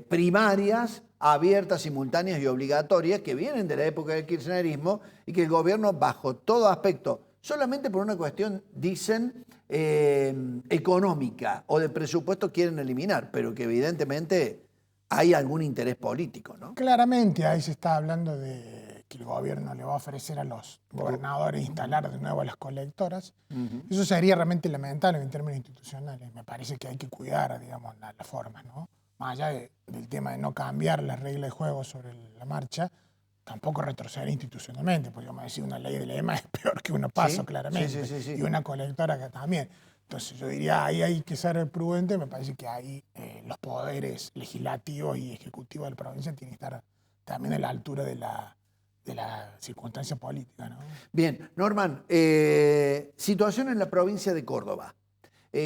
primarias, abiertas, simultáneas y obligatorias que vienen de la época del kirchnerismo y que el gobierno bajo todo aspecto, solamente por una cuestión, dicen, económica o de presupuesto quieren eliminar, pero que evidentemente hay algún interés político, ¿no? Claramente ahí se está hablando de que el gobierno le va a ofrecer a los gobernadores instalar de nuevo a las colectoras. Eso sería realmente lamentable en términos institucionales. Me parece que hay que cuidar, digamos, las formas, ¿no? Más allá del tema de no cambiar las reglas de juego sobre la marcha, tampoco retroceder institucionalmente, porque vamos a decir, una ley de lema es peor que una PASO, claramente, y una colectora que también. Entonces yo diría, ahí hay que ser prudente. Me parece que ahí los poderes legislativos y ejecutivos de la provincia tienen que estar también a la altura de la circunstancia política, ¿no? Bien, Norman, situación en la provincia de Córdoba.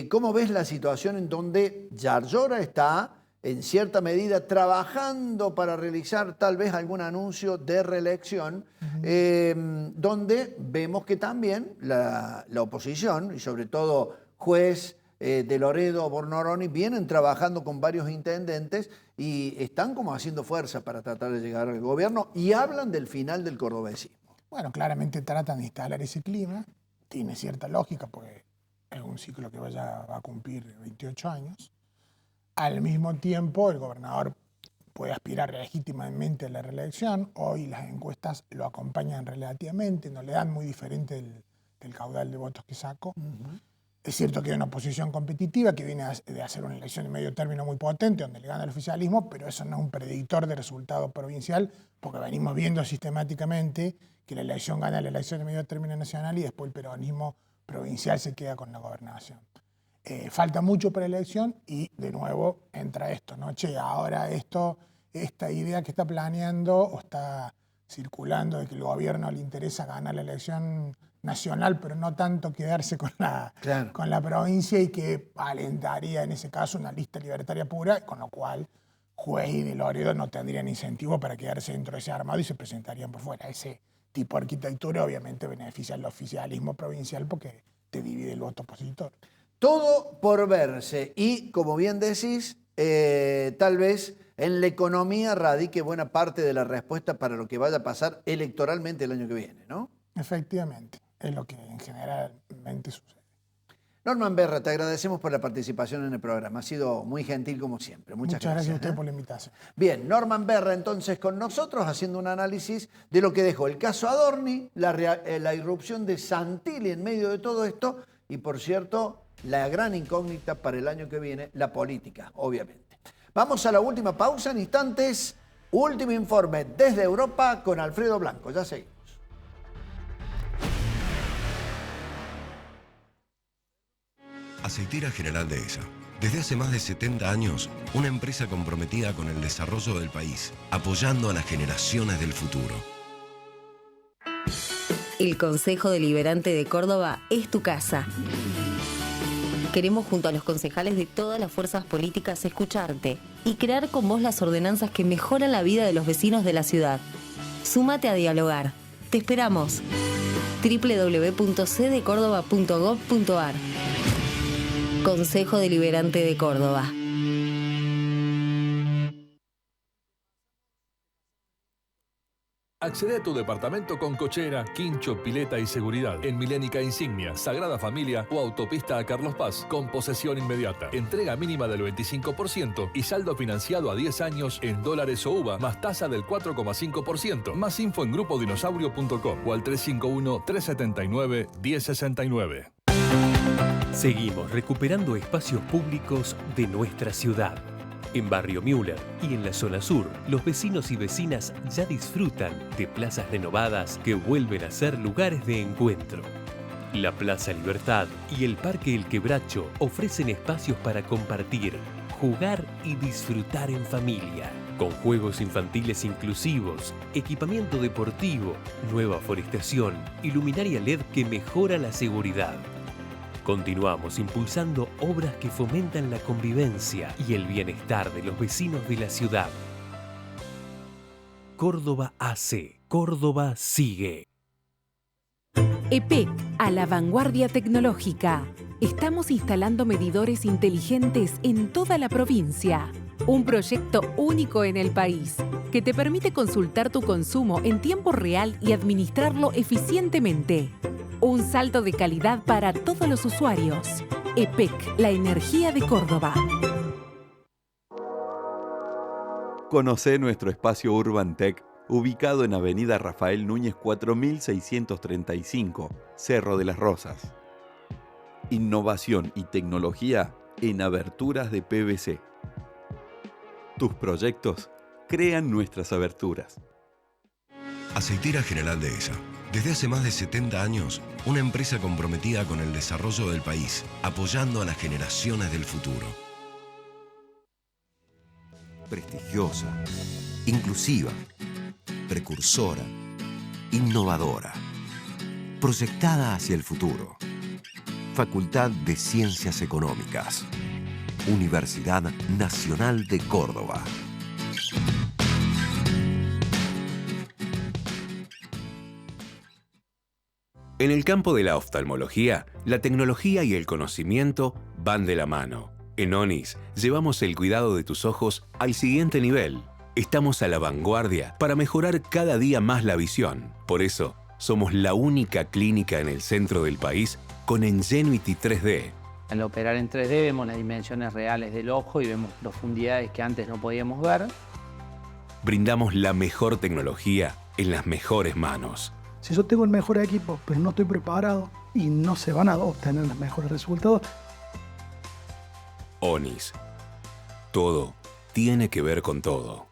¿Cómo ves la situación en donde Yarlora está, en cierta medida, trabajando para realizar tal vez algún anuncio de reelección, donde vemos que también la oposición, y sobre todo Juez, de Loredo, Bornoroni, vienen trabajando con varios intendentes y están como haciendo fuerza para tratar de llegar al gobierno y hablan del final del cordobesismo? Bueno, claramente tratan de instalar ese clima, tiene cierta lógica porque es un ciclo que va a cumplir 28 años. Al mismo tiempo, el gobernador puede aspirar legítimamente a la reelección. Hoy las encuestas lo acompañan relativamente, no le dan muy diferente del caudal de votos que sacó. Es cierto que hay una oposición competitiva que viene de hacer una elección de medio término muy potente, donde le gana el oficialismo, pero eso no es un predictor de resultado provincial, porque venimos viendo sistemáticamente que la elección gana la elección de medio término nacional y después el peronismo provincial se queda con la gobernación. Falta mucho para la elección y de nuevo entra esto, ¿no? Che, ahora esta idea que está planeando o está circulando de que el gobierno le interesa ganar la elección nacional, pero no tanto quedarse con la provincia, y que alentaría en ese caso una lista libertaria pura, con lo cual Juez y de Loredo no tendrían incentivo para quedarse dentro de ese armado y se presentarían por fuera. Ese tipo de arquitectura obviamente beneficia al oficialismo provincial porque te divide el voto opositor. Todo por verse y, como bien decís, tal vez en la economía radique buena parte de la respuesta para lo que vaya a pasar electoralmente el año que viene, ¿no? Efectivamente, es lo que generalmente sucede. Norman Berra, te agradecemos por la participación en el programa. Ha sido muy gentil como siempre. Muchas gracias a usted por la invitación. Bien, Norman Berra entonces con nosotros haciendo un análisis de lo que dejó el caso Adorni, la irrupción de Santilli en medio de todo esto y, por cierto, la gran incógnita para el año que viene, la política, obviamente. Vamos a la última pausa en instantes. Último informe desde Europa con Alfredo Blanco. Ya seguimos. Aceitera General Dehesa. Desde hace más de 70 años, una empresa comprometida con el desarrollo del país, apoyando a las generaciones del futuro. El Consejo Deliberante de Córdoba es tu casa. Queremos junto a los concejales de todas las fuerzas políticas escucharte y crear con vos las ordenanzas que mejoran la vida de los vecinos de la ciudad. Súmate a dialogar. Te esperamos. www.cdecórdoba.gov.ar Consejo Deliberante de Córdoba. Accede a tu departamento con cochera, quincho, pileta y seguridad en Milénica Insignia, Sagrada Familia o Autopista a Carlos Paz con posesión inmediata. Entrega mínima del 25% y saldo financiado a 10 años en dólares o UVA más tasa del 4,5%. Más info en grupodinosaurio.com o al 351-379-1069. Seguimos recuperando espacios públicos de nuestra ciudad. En Barrio Müller y en la zona sur, los vecinos y vecinas ya disfrutan de plazas renovadas que vuelven a ser lugares de encuentro. La Plaza Libertad y el Parque El Quebracho ofrecen espacios para compartir, jugar y disfrutar en familia, con juegos infantiles inclusivos, equipamiento deportivo, nueva forestación y luminaria LED que mejora la seguridad. Continuamos impulsando obras que fomentan la convivencia y el bienestar de los vecinos de la ciudad. Córdoba hace, Córdoba sigue. EPEC, a la vanguardia tecnológica. Estamos instalando medidores inteligentes en toda la provincia. Un proyecto único en el país que te permite consultar tu consumo en tiempo real y administrarlo eficientemente. Un salto de calidad para todos los usuarios. EPEC, la energía de Córdoba. Conocé nuestro espacio Urban Tech, ubicado en Avenida Rafael Núñez 4635, Cerro de las Rosas. Innovación y tecnología en aberturas de PVC. Tus proyectos crean nuestras aberturas. Aceitera General Dehesa. Desde hace más de 70 años, una empresa comprometida con el desarrollo del país, apoyando a las generaciones del futuro. Prestigiosa, inclusiva, precursora, innovadora, proyectada hacia el futuro. Facultad de Ciencias Económicas. Universidad Nacional de Córdoba. En el campo de la oftalmología, la tecnología y el conocimiento van de la mano. En ONIS llevamos el cuidado de tus ojos al siguiente nivel. Estamos a la vanguardia para mejorar cada día más la visión. Por eso, somos la única clínica en el centro del país con Ingenuity 3D. Al operar en 3D vemos las dimensiones reales del ojo y vemos profundidades que antes no podíamos ver. Brindamos la mejor tecnología en las mejores manos. Si yo tengo el mejor equipo, pero no estoy preparado y no se van a obtener los mejores resultados. ONIS. Todo tiene que ver con todo.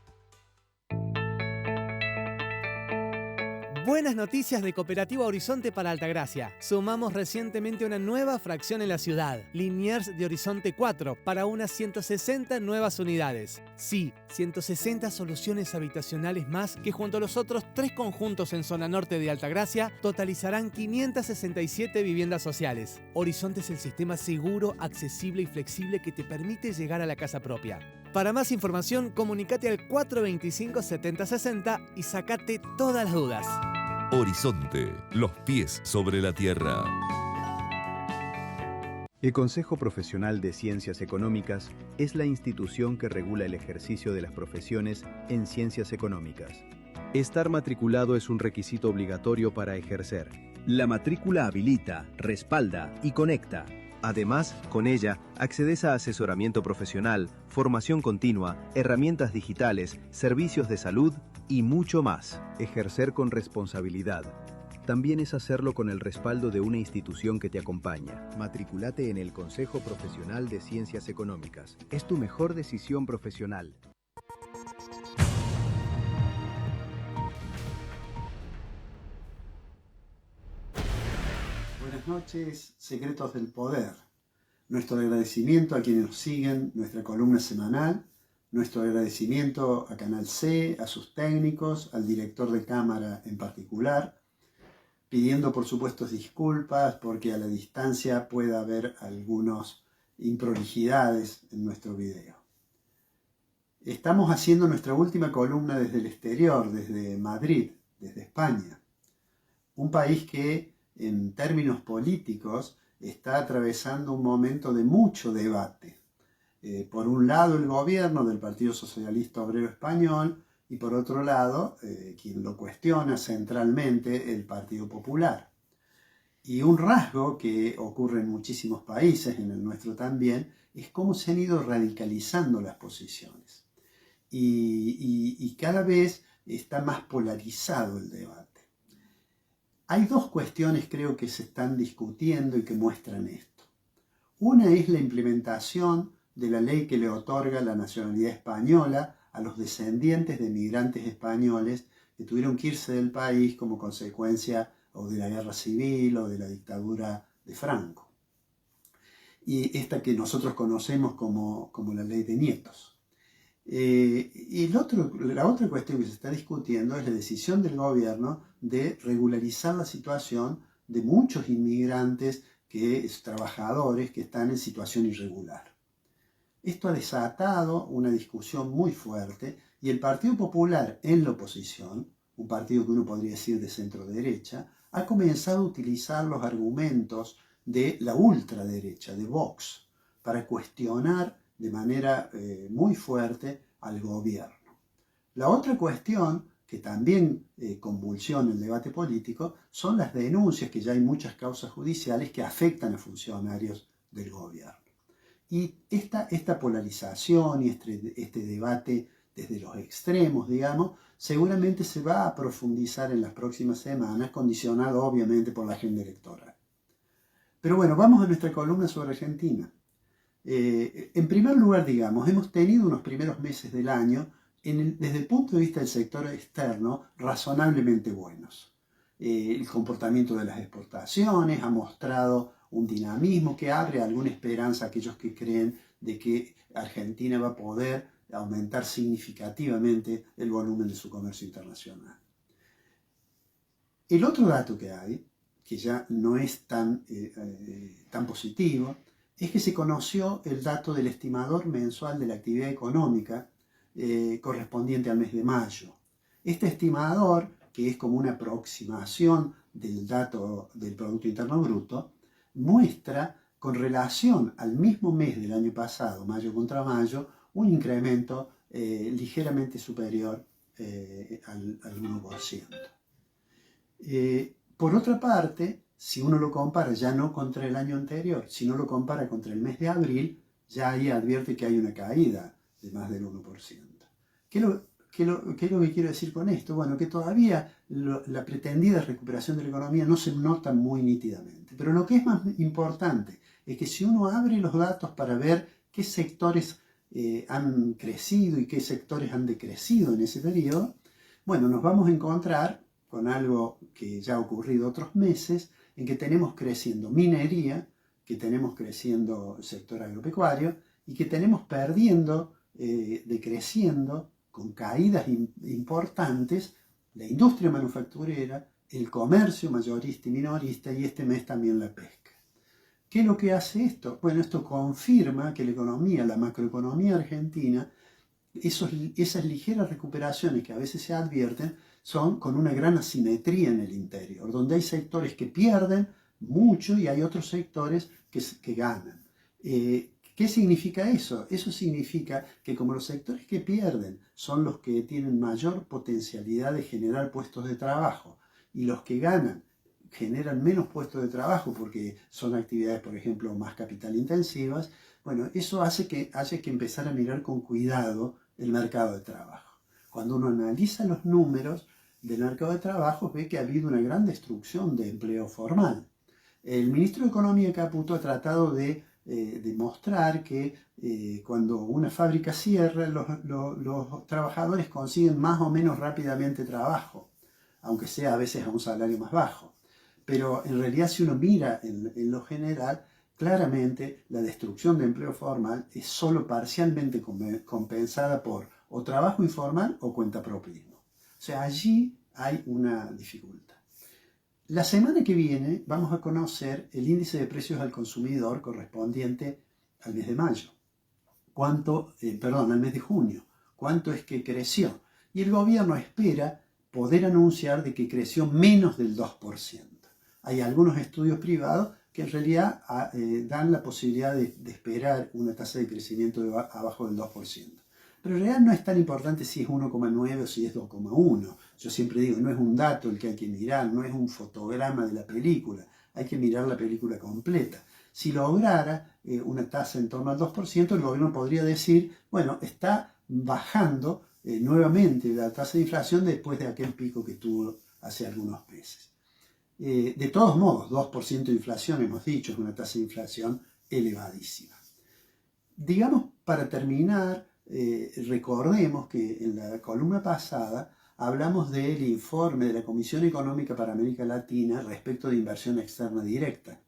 Buenas noticias de Cooperativa Horizonte para Altagracia. Sumamos recientemente una nueva fracción en la ciudad, Liniers de Horizonte 4, para unas 160 nuevas unidades. Sí, 160 soluciones habitacionales más que junto a los otros 3 conjuntos en zona norte de Altagracia totalizarán 567 viviendas sociales. Horizonte es el sistema seguro, accesible y flexible que te permite llegar a la casa propia. Para más información, comunícate al 425-7060 y sacate todas las dudas. Horizonte, los pies sobre la tierra. El Consejo Profesional de Ciencias Económicas es la institución que regula el ejercicio de las profesiones en ciencias económicas. Estar matriculado es un requisito obligatorio para ejercer. La matrícula habilita, respalda y conecta. Además, con ella, accedes a asesoramiento profesional, formación continua, herramientas digitales, servicios de salud y mucho más. Ejercer con responsabilidad. También es hacerlo con el respaldo de una institución que te acompaña. Matriculate en el Consejo Profesional de Ciencias Económicas. Es tu mejor decisión profesional. Buenas noches, Secretos del Poder. Nuestro agradecimiento a quienes nos siguen nuestra columna semanal, nuestro agradecimiento a Canal C, a sus técnicos, al director de cámara en particular, pidiendo por supuesto disculpas porque a la distancia puede haber algunas improlijidades en nuestro video. Estamos haciendo nuestra última columna desde el exterior, desde Madrid, desde España, un país que en términos políticos está atravesando un momento de mucho debate. Por un lado el gobierno del Partido Socialista Obrero Español y por otro lado, quien lo cuestiona centralmente, el Partido Popular. Y un rasgo que ocurre en muchísimos países, en el nuestro también, es cómo se han ido radicalizando las posiciones. Y cada vez está más polarizado el debate. Hay dos cuestiones creo que se están discutiendo y que muestran esto. Una es la implementación de la ley que le otorga la nacionalidad española a los descendientes de migrantes españoles que tuvieron que irse del país como consecuencia o de la guerra civil o de la dictadura de Franco. Y esta que nosotros conocemos como la ley de nietos. Y la otra cuestión que se está discutiendo es la decisión del gobierno de regularizar la situación de muchos inmigrantes, trabajadores que están en situación irregular. Esto ha desatado una discusión muy fuerte y el Partido Popular en la oposición, un partido que uno podría decir de centro derecha, ha comenzado a utilizar los argumentos de la ultraderecha, de Vox, para cuestionar de manera muy fuerte al gobierno. La otra cuestión que también convulsiona el debate político son las denuncias, que ya hay muchas causas judiciales que afectan a funcionarios del gobierno. Y esta polarización y este debate desde los extremos, digamos, seguramente se va a profundizar en las próximas semanas, condicionado obviamente por la agenda electoral. Pero bueno, vamos a nuestra columna sobre Argentina. En primer lugar, digamos, hemos tenido unos primeros meses del año, desde el punto de vista del sector externo, razonablemente buenos. El comportamiento de las exportaciones ha mostrado un dinamismo que abre alguna esperanza a aquellos que creen de que Argentina va a poder aumentar significativamente el volumen de su comercio internacional. El otro dato que hay, que ya no es tan positivo, es que se conoció el dato del estimador mensual de la actividad económica correspondiente al mes de mayo. Este estimador, que es como una aproximación del dato del Producto Interno Bruto, muestra con relación al mismo mes del año pasado, mayo contra mayo, un incremento ligeramente superior al 1%. Por otra parte, si uno lo compara ya no contra el año anterior, si no lo compara contra el mes de abril, ya ahí advierte que hay una caída de más del 1%. ¿Qué es lo que quiero decir con esto? Bueno, que todavía la pretendida recuperación de la economía no se nota muy nítidamente. Pero lo que es más importante es que si uno abre los datos para ver qué sectores han crecido y qué sectores han decrecido en ese periodo, bueno, nos vamos a encontrar con algo que ya ha ocurrido otros meses, en que tenemos creciendo minería, que tenemos creciendo el sector agropecuario y que tenemos decreciendo con caídas importantes la industria manufacturera, el comercio mayorista y minorista y este mes también la pesca. ¿Qué es lo que hace esto? Bueno, esto confirma que la economía, la macroeconomía argentina, esas ligeras recuperaciones que a veces se advierten son con una gran asimetría en el interior, donde hay sectores que pierden mucho y hay otros sectores que ganan. ¿Qué significa eso? Eso significa que como los sectores que pierden son los que tienen mayor potencialidad de generar puestos de trabajo y los que ganan generan menos puestos de trabajo porque son actividades, por ejemplo, más capital intensivas, bueno, eso hace que empezar a mirar con cuidado el mercado de trabajo. Cuando uno analiza los números del mercado de trabajo, ve que ha habido una gran destrucción de empleo formal. El ministro de Economía, Caputo, ha tratado de demostrar que cuando una fábrica cierra, los trabajadores consiguen más o menos rápidamente trabajo, aunque sea a veces a un salario más bajo. Pero en realidad, si uno mira en lo general, claramente la destrucción de empleo formal es solo parcialmente compensada por o trabajo informal o cuentapropismo. O sea, allí hay una dificultad. La semana que viene vamos a conocer el índice de precios al consumidor correspondiente al mes de mayo. Al mes de junio. ¿Cuánto es que creció? Y el gobierno espera poder anunciar de que creció menos del 2%. Hay algunos estudios privados que en realidad dan la posibilidad de esperar una tasa de crecimiento abajo del 2%. Pero en realidad no es tan importante si es 1,9 o si es 2,1. Yo siempre digo, no es un dato el que hay que mirar, no es un fotograma de la película, hay que mirar la película completa. Si lograra una tasa en torno al 2%, el gobierno podría decir, bueno, está bajando nuevamente la tasa de inflación después de aquel pico que tuvo hace algunos meses. De todos modos, 2% de inflación, hemos dicho, es una tasa de inflación elevadísima. Digamos, para terminar, recordemos que en la columna pasada hablamos del informe de la Comisión Económica para América Latina respecto de inversión externa directa.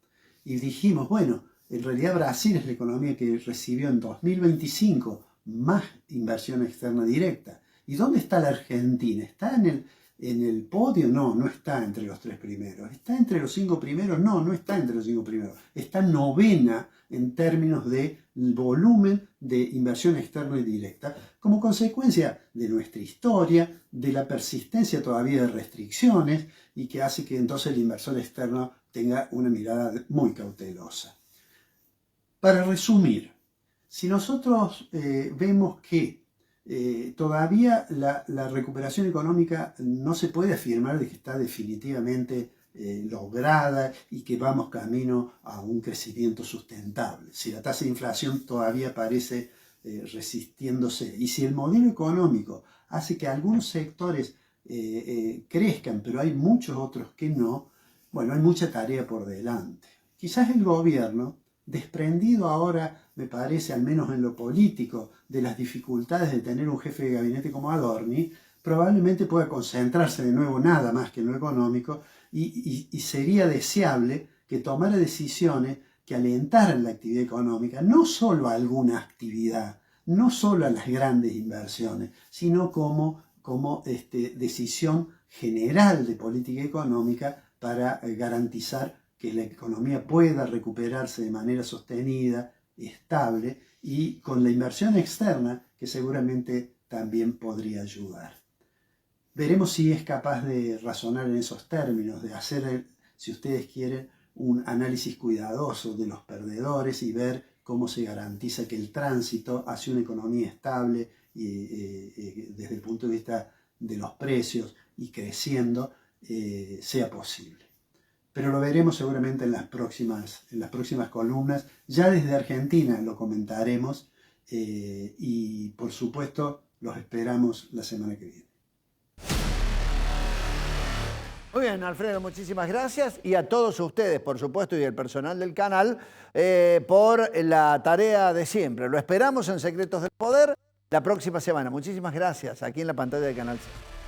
Y dijimos, bueno, en realidad Brasil es la economía que recibió en 2025 más inversión externa directa. ¿Y dónde está la Argentina? ¿Está en el podio? No, no está entre los 3 primeros. ¿Está entre los 5 primeros? No, no está entre los 5 primeros. Está novena en términos de volumen de inversión externa y directa, como consecuencia de nuestra historia, de la persistencia todavía de restricciones y que hace que entonces el inversor externo tenga una mirada muy cautelosa. Para resumir, si nosotros vemos que todavía la recuperación económica no se puede afirmar de que está definitivamente lograda y que vamos camino a un crecimiento sustentable. Si la tasa de inflación todavía parece resistiéndose y si el modelo económico hace que algunos sectores crezcan, pero hay muchos otros que no, bueno, hay mucha tarea por delante. Quizás el gobierno, desprendido ahora, me parece, al menos en lo político, de las dificultades de tener un jefe de gabinete como Adorni, probablemente pueda concentrarse de nuevo nada más que en lo económico y sería deseable que tomara decisiones que alentaran la actividad económica, no solo a alguna actividad, no solo a las grandes inversiones, sino como decisión general de política económica para garantizar que la economía pueda recuperarse de manera sostenida, estable y con la inversión externa que seguramente también podría ayudar. Veremos si es capaz de razonar en esos términos, de hacer, si ustedes quieren, un análisis cuidadoso de los perdedores y ver cómo se garantiza que el tránsito hacia una economía estable desde el punto de vista de los precios y creciendo sea posible. Pero lo veremos seguramente en las próximas columnas. Ya desde Argentina lo comentaremos y por supuesto los esperamos la semana que viene. Muy bien, Alfredo, muchísimas gracias y a todos ustedes, por supuesto, y el personal del canal por la tarea de siempre. Lo esperamos en Secretos del Poder la próxima semana. Muchísimas gracias aquí en la pantalla de Canal C.